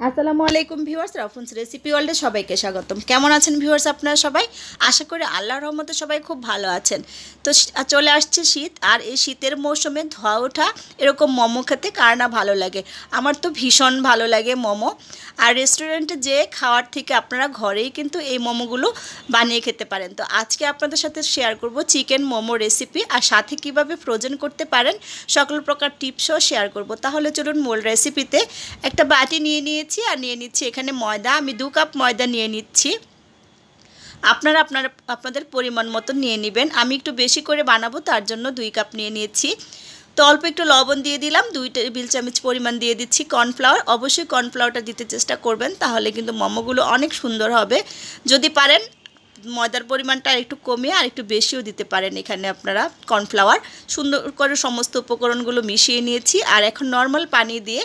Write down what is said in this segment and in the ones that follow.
আসসালামু আলাইকুম viewers, রাফুন্স recipe ওয়ার্ল্ডে সবাইকে স্বাগতম। কেমন আছেন ভিউয়ার্স আপনারা সবাই? আশা করি আল্লাহর রহমতে সবাই খুব ভালো আছেন। তো চলে আসছে শীত, আর এই শীতের মৌসুমে ধোয়া ওঠা এরকম মোমো খেতে কার না ভালো লাগে। আমার তো ভীষণ ভালো লাগে মোমো। আর রেস্টুরেন্টে যেয়ে খাওয়ার থেকে আপনারা ঘরেই কিন্তু এই মোমোগুলো বানিয়ে খেতে পারেন। তো আজকে আপনাদের সাথে শেয়ার করব চিকেন মোমো রেসিপি, আর সাথে কিভাবে ফ্রোজেন করতে পারেন সকল প্রকার টিপসও শেয়ার করব। তাহলে চলুন মূল রেসিপিতে। একটা বাটি নিয়ে আর নিয়ে নিচ্ছি এখানে ময়দা। আমি 2 কাপ ময়দা নিয়ে নিচ্ছি। আপনারা আপনাদের পরিমাণ মতো নিয়ে নেবেন। আমি একটু বেশি করে বানাবো, তার জন্য 2 কাপ নিয়ে নিয়েছি। তো অল্প একটু লবণ দিয়ে দিলাম, 2 টেবিল চামচ পরিমাণ দিয়ে দিচ্ছি কর্নফ্লাওয়ার। অবশ্যই কর্নফ্লাওয়ারটা দিতে চেষ্টা করবেন, তাহলে কিন্তু মোমোগুলো অনেক সুন্দর হবে। যদি পারেন ময়দার পরিমাণটা একটু কমিয়ে আর একটু বেশিও দিতে পারেন এখানে আপনারা কর্নফ্লাওয়ার। সুন্দর করে সমস্ত উপকরণগুলো মিশিয়ে নিয়েছি, আর এখন নর্মাল পানি দিয়ে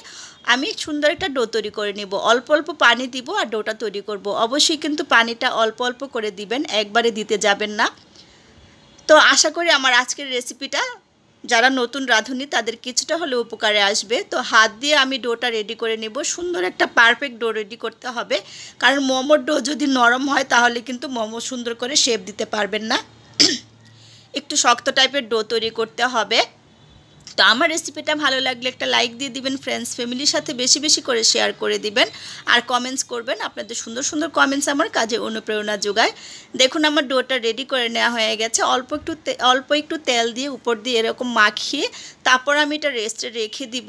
আমি সুন্দর একটা ডো তৈরি করে নেব। অল্প অল্প পানি দিব আর ডোটা তৈরি করব। অবশ্যই কিন্তু পানিটা অল্প অল্প করে দিবেন, একবারে দিতে যাবেন না। তো আশা করি আমার আজকের রেসিপিটা যারা নতুন রাঁধুনি তাদের কিছুটা হলে উপকারে আসবে। তো হাত দিয়ে আমি ডোটা রেডি করে নেব। সুন্দর একটা পারফেক্ট ডো রেডি করতে হবে, কারণ মোমোর ডো যদি নরম হয় তাহলে কিন্তু মোমো সুন্দর করে শেপ দিতে পারবেন না। একটু শক্ত টাইপের ডো তৈরি করতে হবে। তো আমার রেসিপিটা ভালো লাগলে একটা লাইক দিয়ে দিবেন, ফ্রেন্ডস ফ্যামিলির সাথে বেশি বেশি করে শেয়ার করে দিবেন, আর কমেন্টস করবেন। আপনাদের সুন্দর সুন্দর কমেন্টস আমার কাজে অনুপ্রেরণা যোগায়। দেখুন আমার ডোটা রেডি করে নেওয়া হয়ে গেছে। অল্প একটু তেল দিয়ে উপর দিয়ে এরকম মাখিয়ে তারপর আমি এটা রেস্টে রেখে দিব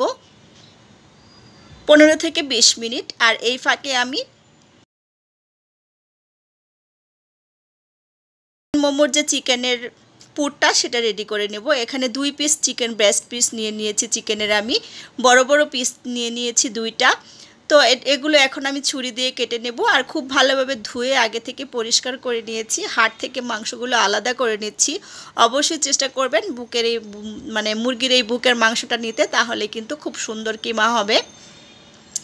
15 থেকে 20 মিনিট। আর এই ফাঁকে আমি মোমোর যে চিকেনের পুরটা সেটা রেডি করে নেব। এখানে 2 পিস চিকেন ব্রেস্ট পিস নিয়ে নিয়েছি চিকেনের। আমি বড় বড় পিস নিয়ে নিয়েছি 2টা। তো এগুলো এখন আমি ছুরি দিয়ে কেটে নেব, আর খুব ভালোভাবে ধুয়ে আগে থেকে পরিষ্কার করে নিয়েছি। হাড় থেকে মাংসগুলো আলাদা করে নিচ্ছি। অবশ্যই চেষ্টা করবেন বুকের এই মুরগির এই বুকের মাংসটা নিতে, তাহলে কিন্তু খুব সুন্দর কিমা হবে,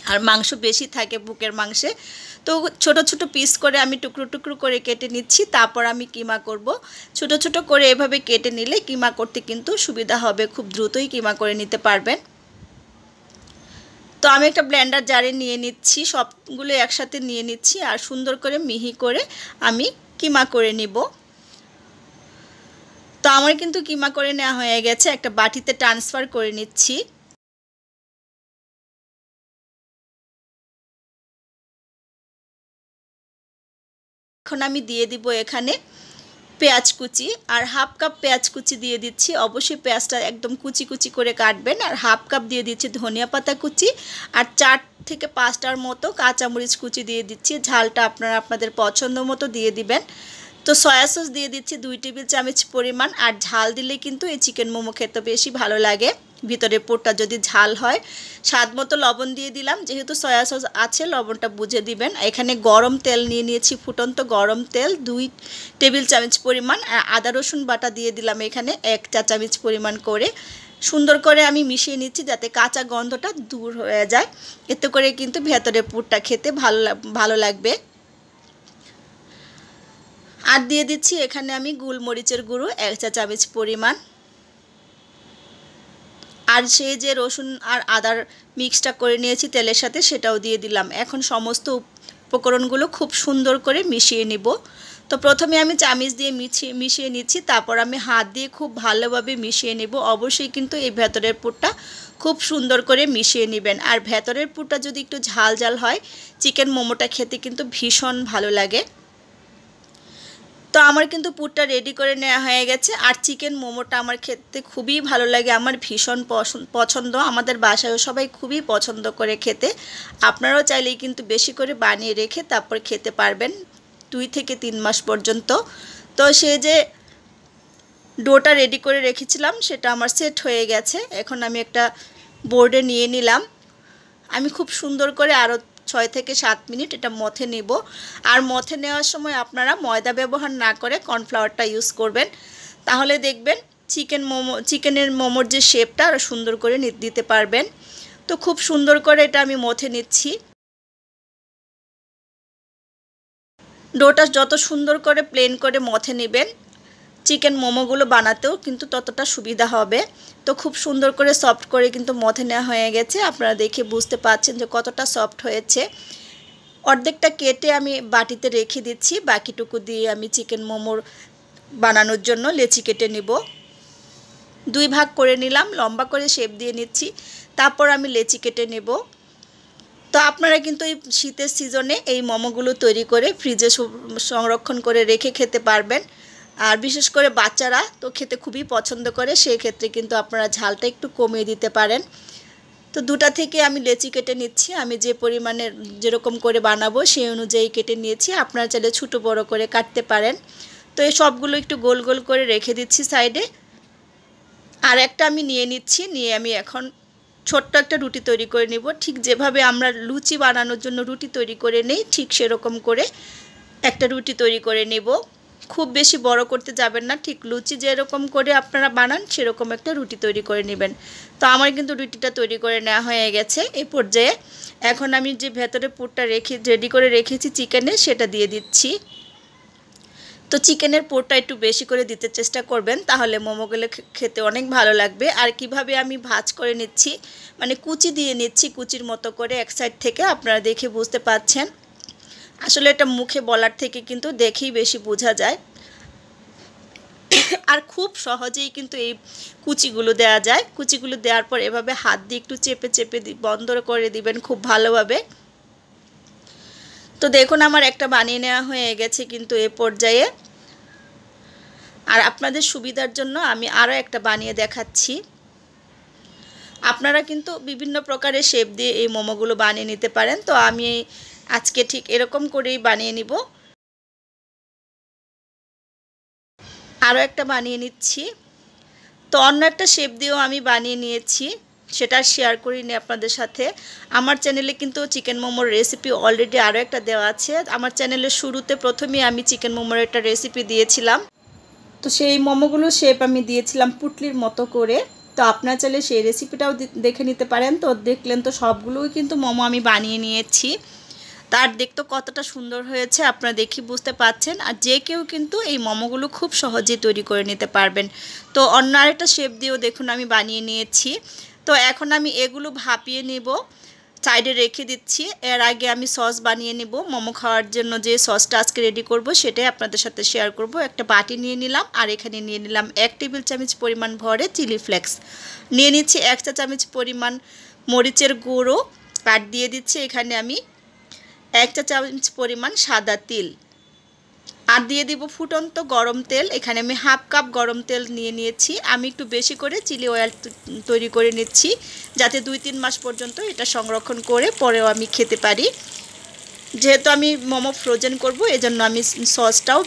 আর মাংস বেশি থাকে বুকের মাংসে। তো ছোট ছোট পিস করে আমি টুকরো টুকরো করে কেটে নিচ্ছি। তারপর আমি কিমা করব। ছোট ছোট করে এভাবে কেটে নিলে কিমা করতে কিন্তু সুবিধা হবে, খুব দ্রুতই কিমা করে নিতে পারবেন। তো আমি একটা ব্লেন্ডার জারে নিয়ে নিচ্ছি, সবগুলো একসাথে নিয়ে নিচ্ছি, আর সুন্দর করে মিহি করে আমি কিমা করে নিব। তো আমার কিন্তু কিমা করে নেওয়া হয়ে গেছে, একটা বাটিতে ট্রান্সফার করে নিচ্ছি। এখন আমি দিয়ে দিব এখানে পেঁয়াজ কুচি, আর হাফ কাপ পেঁয়াজ কুচি দিয়ে দিচ্ছি। অবশ্যই পেঁয়াজটা একদম কুচি কুচি করে কাটবেন। আর হাফ কাপ দিয়ে দিচ্ছি ধনিয়া পাতা কুচি, আর 4 থেকে 5টার মতো কাঁচামরিচ কুচি দিয়ে দিচ্ছি। ঝালটা আপনারা আপনাদের পছন্দ মতো দিয়ে দিবেন। তো সয়া সস দিয়ে দিচ্ছি 2 টেবিল চামচ পরিমাণ। আর ঝাল দিলে কিন্তু এই চিকেন মোমো খেতে বেশি ভালো লাগে, ভিতরের পুরটা যদি ঝাল হয়। স্বাদ মতো লবণ দিয়ে দিলাম, যেহেতু সয়া সস আছে লবণটা বুঝে দিবেন। এখানে গরম তেল নিয়ে নিয়েছি, ফুটন্ত গরম তেল 2 টেবিল চামচ পরিমাণ। আর আদা রসুন বাটা দিয়ে দিলাম এখানে 1 চা চামচ পরিমাণ করে। সুন্দর করে আমি মিশিয়ে নিচ্ছি যাতে কাঁচা গন্ধটা দূর হয়ে যায়। এতে করে কিন্তু ভেতরের পুরটা খেতে ভালো লাগবে। আর দিয়ে দিচ্ছি এখানে আমি গোলমরিচের গুঁড়ো 1 চা চামচ পরিমাণ। আর সেই যে রসুন আর আদার মিক্সটা করে নিয়েছি তেলের সাথে, সেটাও দিয়ে দিলাম। এখন সমস্ত উপকরণগুলো খুব সুন্দর করে মিশিয়ে নিব। তো প্রথমে আমি চামচ দিয়ে মিশিয়ে নিচ্ছি, তারপর আমি হাত দিয়ে খুব ভালোভাবে মিশিয়ে নেব। অবশ্যই কিন্তু এই ভেতরের পুরটা খুব সুন্দর করে মিশিয়ে নেবেন। আর ভেতরের পুরটা যদি একটু ঝাল ঝাল হয়, চিকেন মোমোটা খেতে কিন্তু ভীষণ ভালো লাগে। তো আমার কিন্তু পুরটা রেডি করে নেওয়া হয়ে গেছে। আর চিকেন মোমোটা আমার খেতে খুবই ভালো লাগে, আমার ভীষণ পছন্দ। আমাদের বাসায়ও সবাই খুবই পছন্দ করে খেতে। আপনারাও চাইলেই কিন্তু বেশি করে বানিয়ে রেখে তারপর খেতে পারবেন 2 থেকে 3 মাস পর্যন্ত। তো সে যে ডোটা রেডি করে রেখেছিলাম সেটা আমার সেট হয়ে গেছে। এখন আমি একটা বোর্ডে নিয়ে নিলাম। আমি খুব সুন্দর করে আরও 6 থেকে 7 মিনিট এটা মথে নেব। আর মথে নেওয়ার সময় আপনারা ময়দা ব্যবহার না করে কর্নফ্লাওয়ারটা ইউজ করবেন, তাহলে দেখবেন চিকেনের মোমোর যে শেপটা আরও সুন্দর করে দিতে পারবেন। তো খুব সুন্দর করে এটা আমি মথে নিচ্ছি। ডোটা যত সুন্দর করে প্লেন করে মথে নেবেন, চিকেন মোমোগুলো বানাতেও কিন্তু ততটা সুবিধা হবে। তো খুব সুন্দর করে সফট করে কিন্তু মথে নেওয়া হয়ে গেছে, আপনারা দেখে বুঝতে পারছেন যে কতটা সফট হয়েছে। অর্ধেকটা কেটে আমি বাটিতে রেখে দিচ্ছি, বাকিটুকু দিয়ে আমি চিকেন মোমোর বানানোর জন্য লেচি কেটে নিব। 2 ভাগ করে নিলাম, লম্বা করে শেপ দিয়ে নিচ্ছি, তারপর আমি লেচি কেটে নেব। তো আপনারা কিন্তু এই শীতের সিজনে এই মোমোগুলো তৈরি করে ফ্রিজে সংরক্ষণ করে রেখে খেতে পারবেন। আর বিশেষ করে বাচ্চারা তো খেতে খুবই পছন্দ করে, সেই ক্ষেত্রে কিন্তু আপনারা ঝালটা একটু কমিয়ে দিতে পারেন। তো 2টা থেকে আমি লেচি কেটে নিচ্ছি, আমি যে পরিমাণে যেরকম করে বানাবো সেই অনুযায়ী কেটে নিয়েছি, আপনারা চাইলে ছোটো বড় করে কাটতে পারেন। তো এই সবগুলো একটু গোল গোল করে রেখে দিচ্ছি সাইডে। আর একটা আমি নিয়ে নিচ্ছি, নিয়ে আমি এখন ছোট্ট একটা রুটি তৈরি করে নেব। ঠিক যেভাবে আমরা লুচি বানানোর জন্য রুটি তৈরি করে নেই, ঠিক সেরকম করে একটা রুটি তৈরি করে নেব। খুব বেশি বড় করতে যাবেন না, ঠিক লুচি যেরকম করে আপনারা বানান সেরকম একটা রুটি তৈরি করে নেবেন। তো আমার কিন্তু রুটিটা তৈরি করে নেওয়া হয়ে গেছে। এই পর্যায়ে এখন আমি যে ভেতরে পুরটা রেডি করে রেখেছি চিকেনে, সেটা দিয়ে দিচ্ছি। তো চিকেনের পুরটা একটু বেশি করে দিতে চেষ্টা করবেন, তাহলে মোমোগুলো খেতে অনেক ভালো লাগবে। আর কিভাবে আমি ভাজ করে নিচ্ছি, মানে কুচি দিয়ে নিচ্ছি কুচির মতো করে এক সাইড থেকে, আপনারা দেখে বুঝতে পাচ্ছেন। আসলে এটা মুখে বলার থেকে কিন্তু দেখেই বেশি বোঝা যায়। আর খুব সহজেই কিন্তু এই কুচিগুলো দেওয়া যায়। কুচিগুলো দেওয়ার পর এভাবে হাত দিয়ে একটু চেপে চেপে বন্ধ করে দিবেন খুব ভালোভাবে। তো দেখুন আমার একটা বানিয়ে নেওয়া হয়ে গেছে কিন্তু এ পর্যায়ে। আর আপনাদের সুবিধার জন্য আমি আরও একটা বানিয়ে দেখাচ্ছি। আপনারা কিন্তু বিভিন্ন প্রকারের শেপ দিয়ে এই মোমোগুলো বানিয়ে নিতে পারেন। তো আমি আজকে ঠিক এরকম করেই বানিয়ে নিব। আরও একটা বানিয়ে নিচ্ছি। তো অন্য একটা শেপ দিয়েও আমি বানিয়ে নিয়েছি, সেটা শেয়ার করিনি আপনাদের সাথে। আমার চ্যানেলে কিন্তু চিকেন মোমোর রেসিপি অলরেডি আরও একটা দেওয়া আছে। আমার চ্যানেলের শুরুতে প্রথমেই আমি চিকেন মোমোর একটা রেসিপি দিয়েছিলাম। তো সেই মোমোগুলো শেপ আমি দিয়েছিলাম পুটলির মতো করে। তো আপনারা চাইলে সেই রেসিপিটাও দেখে নিতে পারেন। তো দেখলেন তো সবগুলোই কিন্তু মোমো আমি বানিয়ে নিয়েছি। তার দেখতে কতটা সুন্দর হয়েছে আপনারা দেখি বুঝতে পাচ্ছেন। আর যে কেউ কিন্তু এই মোমোগুলো খুব সহজেই তৈরি করে নিতে পারবেন। তো অন্য আরেকটা শেপ দিয়েও দেখুন আমি বানিয়ে নিয়েছি। তো এখন আমি এগুলো ভাপিয়ে নেব, সাইডে রেখে দিচ্ছি। এর আগে আমি সস বানিয়ে নেব। মোমো খাওয়ার জন্য যে সসটা আজকে রেডি করব সেটাই আপনাদের সাথে শেয়ার করব। একটা বাটি নিয়ে নিলাম, আর এখানে নিয়ে নিলাম 1 টেবিল চামচ পরিমাণ ভরে চিলি ফ্লেক্স, নিয়ে নিচ্ছি 1 চা চামচ পরিমাণ মরিচের গুঁড়ো, আর দিয়ে দিচ্ছি এখানে আমি 1 চা চামচ পরিমাণ সাদা তিল, আর দিয়ে দিব ফুটন্ত গরম তেল। এখানে আমি হাফ কাপ গরম তেল নিয়ে নিয়েছি। আমি একটু বেশি করে চিলি অয়েল তৈরি করে নিচ্ছি, যাতে 2-3 মাস পর্যন্ত এটা সংরক্ষণ করে পরেও আমি খেতে পারি। যেহেতু আমি মোমো ফ্রোজেন করব, এজন্য আমি সসটাও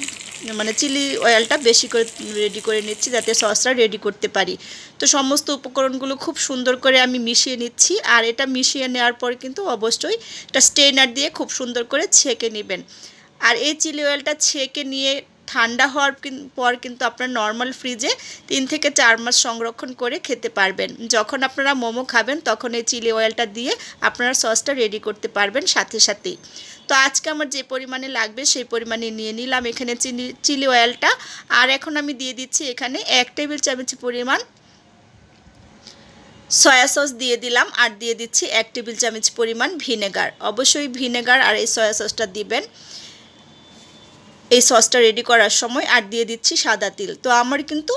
মানে চিলি অয়েলটা বেশি করে রেডি করে নিচ্ছি, যাতে সসটা রেডি করতে পারি। তো সমস্ত উপকরণগুলো খুব সুন্দর করে আমি মিশিয়ে নিচ্ছি। আর এটা মিশিয়ে নেওয়ার পর কিন্তু অবশ্যই একটা স্ট্রেনার দিয়ে খুব সুন্দর করে ছেঁকে নেবেন। আর এই চিলি অয়েলটা ছেঁকে নিয়ে ঠান্ডা হওয়ার পর কিন্তু আপনার নর্মাল ফ্রিজে 3 থেকে 4 মাস সংরক্ষণ করে খেতে পারবেন। যখন আপনারা মোমো খাবেন তখন এই চিলি অয়েলটা দিয়ে আপনারা সসটা রেডি করতে পারবেন সাথে সাথেই। তো আজকে আমার যে পরিমাণে লাগবে সেই পরিমাণে নিয়ে নিলাম এখানে চিলি অয়েলটা। আর এখন আমি দিয়ে দিচ্ছি এখানে 1 টেবিল চামচ পরিমাণ সয়া সস দিয়ে দিলাম, আর দিয়ে দিচ্ছি 1 টেবিল চামচ পরিমাণ ভিনেগার। অবশ্যই ভিনেগার আর এই সয়া সসটা দিবেন এই সসটা রেডি করার সময়। আর দিয়ে দিচ্ছি সাদা তিল। তো আমার কিন্তু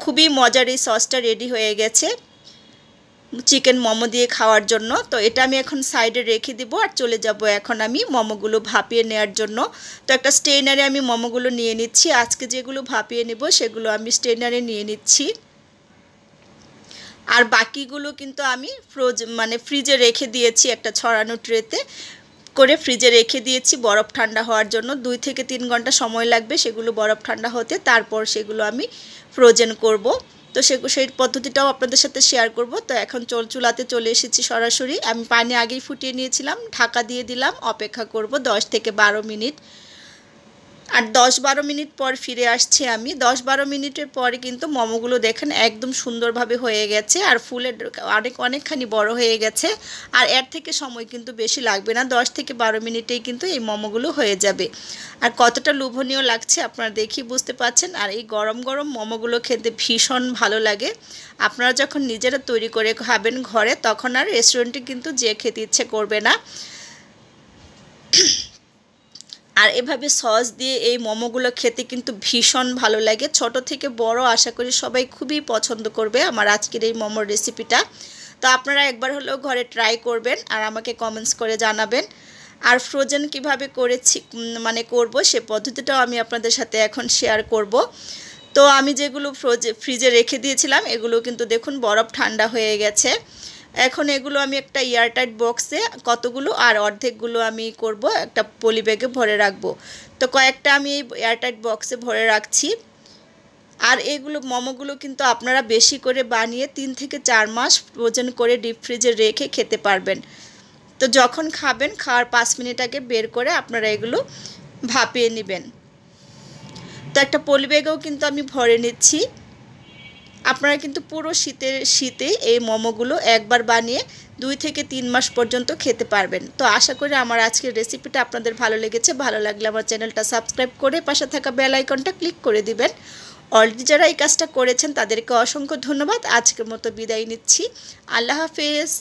খুবই মজার এই সসটা রেডি হয়ে গেছে চিকেন মোমো দিয়ে খাওয়ার জন্য। তো এটা আমি এখন সাইডে রেখে দিব, আর চলে যাব এখন আমি মোমোগুলো ভাপিয়ে নেওয়ার জন্য। তো একটা স্ট্রেনারে আমি মোমোগুলো নিয়ে নিচ্ছি। আজকে যেগুলো ভাপিয়ে নেব সেগুলো আমি স্ট্রেনারে নিয়ে নিচ্ছি। আর বাকিগুলো কিন্তু আমি ফ্রিজে রেখে দিয়েছি, একটা ছড়ানো ট্রেতে করে ফ্রিজে রেখে দিয়েছি বরফ ঠান্ডা হওয়ার জন্য। 2 থেকে 3 ঘন্টা সময় লাগবে সেগুলো বরফ ঠান্ডা হতে, তারপর সেগুলো আমি ফ্রোজেন করব। তো সেই পদ্ধতিটাও আপনাদের সাথে শেয়ার করব। তো এখন চুলাতে চলে এসেছি সরাসরি। আমি পানি আগেই ফুটিয়ে নিয়েছিলাম, ঢাকা দিয়ে দিলাম, অপেক্ষা করব 10 থেকে 12 মিনিট। আর 10-12 মিনিট পর ফিরে আসছি আমি। 10-12 মিনিটের পরে কিন্তু মোমোগুলো দেখেন একদম সুন্দরভাবে হয়ে গেছে আর ফুলে অনেকখানি বড় হয়ে গেছে। আর এর থেকে সময় কিন্তু বেশি লাগবে না, 10 থেকে 12 মিনিটেই কিন্তু এই মোমোগুলো হয়ে যাবে। আর কতটা লোভনীয় লাগছে আপনারা দেখেই বুঝতে পারছেন। আর এই গরম গরম মোমোগুলো খেতে ভীষণ ভালো লাগে। আপনারা যখন নিজেরা তৈরি করে খাবেন ঘরে, তখন আর রেস্টুরেন্টে কিন্তু যেয়ে খেতে ইচ্ছে করবে না। আর এভাবে সস দিয়ে এই মোমোগুলো খেতে কিন্তু ভীষণ ভালো লাগে। ছোট থেকে বড় আশা করি সবাই খুবই পছন্দ করবে আমার আজকের এই মোমোর রেসিপিটা। তো আপনারা একবার হলেও ঘরে ট্রাই করবেন আর আমাকে কমেন্টস করে জানাবেন। আর ফ্রোজেন কিভাবে করেছি করব সে পদ্ধতিটাও আমি আপনাদের সাথে এখন শেয়ার করব। তো আমি যেগুলো ফ্রিজে রেখে দিয়েছিলাম এগুলো কিন্তু দেখুন বরফ ঠান্ডা হয়ে গেছে। এখন এগুলো আমি একটা এয়ারটাইট বক্সে কতগুলো আর অর্ধেকগুলো আমি করব একটা পলি ব্যাগে ভরে রাখবো। তো কয়েকটা আমি এই এয়ারটাইট বক্সে ভরে রাখছি। আর এগুলো মোমোগুলো কিন্তু আপনারা বেশি করে বানিয়ে 3 থেকে 4 মাস ফ্রোজেন করে ডিপ ফ্রিজে রেখে খেতে পারবেন। তো যখন খাবেন খাওয়ার 5 মিনিট আগে বের করে আপনারা এগুলো ভাপিয়ে নেবেন। তো একটা পলি ব্যাগেও কিন্তু আমি ভরে নিচ্ছি। আপনারা কিন্তু পুরো শীতেই এই মোমোগুলো একবার বানিয়ে 2 থেকে 3 মাস পর্যন্ত খেতে পারবেন। তো আশা করি আমার আজকের রেসিপিটা আপনাদের ভালো লেগেছে। ভালো লাগলে আমার চ্যানেলটা সাবস্ক্রাইব করে পাশে থাকা বেল আইকনটা ক্লিক করে দিবেন। অলরেডি যারা এই কাজটা করেছেন তাদেরকে অসংখ্য ধন্যবাদ। আজকের মতো বিদায় নিচ্ছি। আল্লাহ হাফেজ।